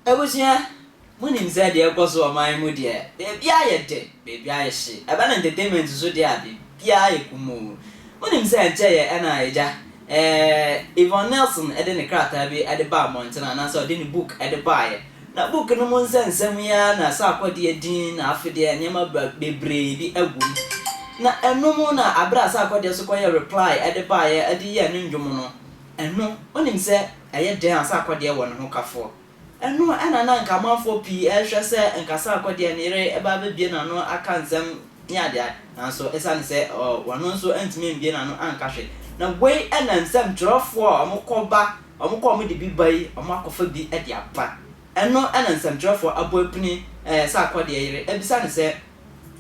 Ebusia, munim said the apostle of my moody, baby, I did, baby, I see. About entertainment so dear, Pia Kumu. Munim said Jay and I, Yvonne Nelson, at the craft, I be at the bar mountain, and I saw the book at the buyer. Na book no mo sense some ya na Sarkodie din afide anyama bebre bi agum na eno mo na abra Sarkodie so koye reply e de ba ye ade ye no ndwom no eno onim se eye den Sarkodie wo no ho kafo eno ana na nka manfo pi e hwe se nka Sarkodie ne re e ba bie na no aka nsem nya de na so esane se wono so antime bie na no anka hwe na we ana nsem drofo omokoba omokọ mo de bi bai omakofa bi e de apa eno anansam drofo aboapuni Sarkodie yire ebisa ne se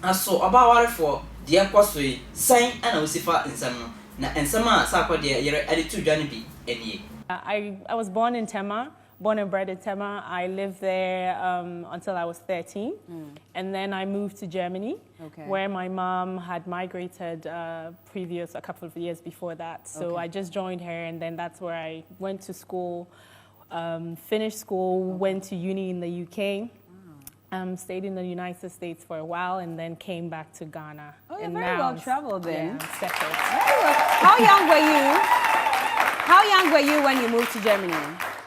aso obawarefo de ekosoi san ana osifa nsam no na nsam a Sarkodie yire ade tu dwane bi enie. I was born in Tema, born and bred in Tema. I lived there until I was 13, and then I moved to Germany, where my mom had migrated a couple of years before that. So I just joined her, and then that's where I went to school. Finished school, went to uni in the UK, stayed in the United States for a while, and then came back to Ghana. Oh, you're very well traveled then. Yeah, settled. Very well. How young were you? How young were you when you moved to Germany?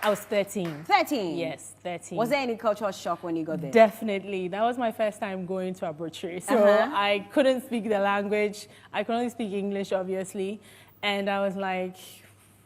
I was 13. 13? Yes, 13. Was there any cultural shock when you got there? Definitely. That was my first time going to a butchery. So I couldn't speak the language. I could only speak English, obviously. And I was like,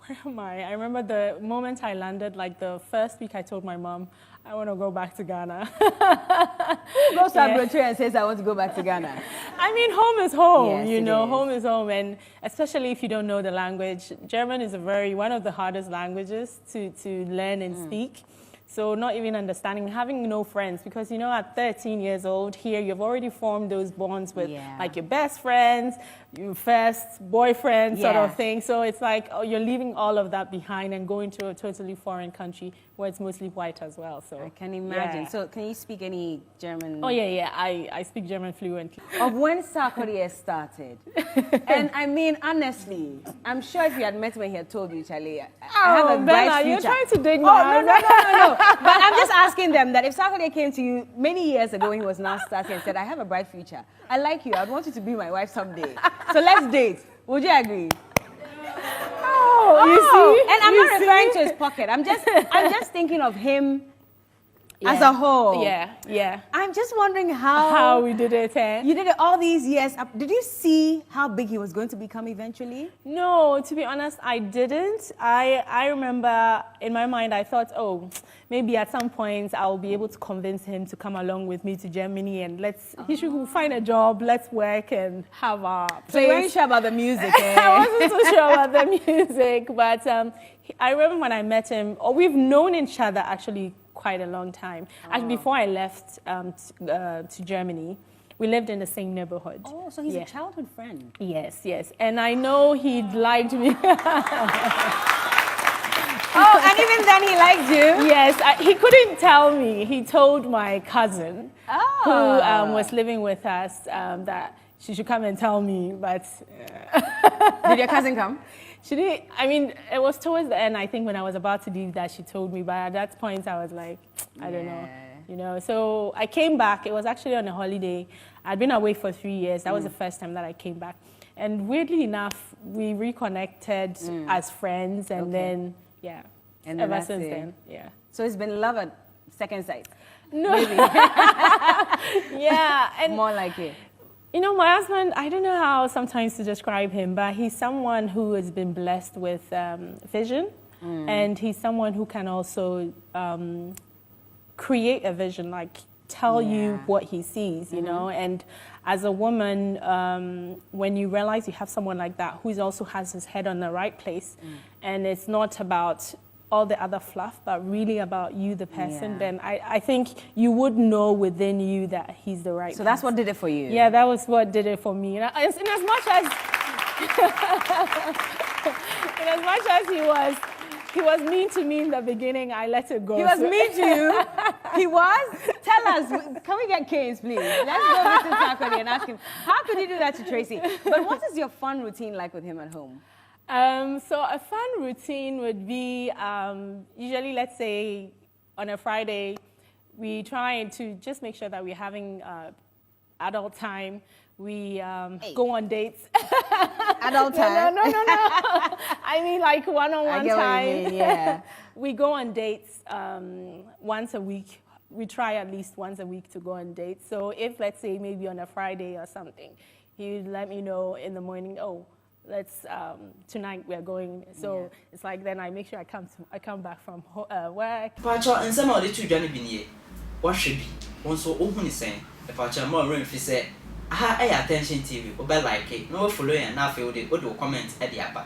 where am I? I remember the moment I landed, like the first week I told my mom, I want to go back to Ghana. Who goes to a butchery and says, I want to go back to Ghana? I mean, home is home, yes, you know, home is home. And especially if you don't know the language, German is one of the hardest languages to learn and speak. So not even understanding, having no friends, because, you know, at 13 years old here, you've already formed those bonds with like your best friends, your first boyfriend sort of thing. So it's like, oh, you're leaving all of that behind and going to a totally foreign country where it's mostly white as well. So I can imagine. So can you speak any German? Oh, yeah. I speak German fluently. Of when Sarkodie started. And I mean, honestly, I'm sure if you had met when he had told you, Charlie, I have a bright future. You're trying to dig my no. But I'm just asking them that if Sarkodie came to you many years ago when he was now starting and said, I have a bright future, I like you, I'd want you to be my wife someday. So let's date. Would you agree? You see? And I'm not referring to his pocket. I'm just thinking of him as a whole. Yeah. I'm just wondering how we did it. You did it all these years. Did you see how big he was going to become eventually? No, to be honest, I didn't. I remember in my mind, I thought, oh, maybe at some point I'll be able to convince him to come along with me to Germany and he should find a job, let's work and have our place. So you weren't sure about the music, eh? I wasn't so sure about the music, but I remember when I met him, we've known each other actually quite a long time. Actually, before I left to Germany, we lived in the same neighborhood. Oh, so he's a childhood friend. Yes. And I know he liked me. Oh, and even then he liked you? Yes, he couldn't tell me. He told my cousin, who was living with us, that she should come and tell me, but... Did your cousin come? She did. I mean, it was towards the end, I think, when I was about to leave that she told me. But at that point, I was like, I don't know. You know, so I came back. It was actually on a holiday. I'd been away for 3 years. That was the first time that I came back. And weirdly enough, we reconnected as friends. And then, and ever since then, So it's been love at second sight? No. Maybe. And more like it. You know, my husband, I don't know how sometimes to describe him, but he's someone who has been blessed with vision. And he's someone who can also create a vision, like tell you what he sees, you know. And as a woman, when you realize you have someone like that who also has his head on the right place, and it's not about all the other fluff, but really about you, the person, then I think you would know within you that he's the right So that's what did it for you? Yeah, that was what did it for me. And as much as he was mean to me in the beginning, I let it go. He was mean to you? He was? Tell us. Can we get Keynes, please? Let's go visit Sarkodie and ask him, how could you do that to Tracy? But what is your fun routine like with him at home? So a fun routine would be usually, let's say, on a Friday, we try to just make sure that we're having adult time. We go on dates. Adult time? No. I mean like one-on-one time. Yeah. We go on dates once a week. We try at least once a week to go on dates. So if, let's say, maybe on a Friday or something, he would let me know in the morning, oh, let's, tonight we're going. So it's like then I make sure I come back from work. Pacha, and some of the two Johnny Binie, what should be? One so open is saying, the Pacha more room if he said, I attention TV, or like it, no following and now feel the good comments at the upper.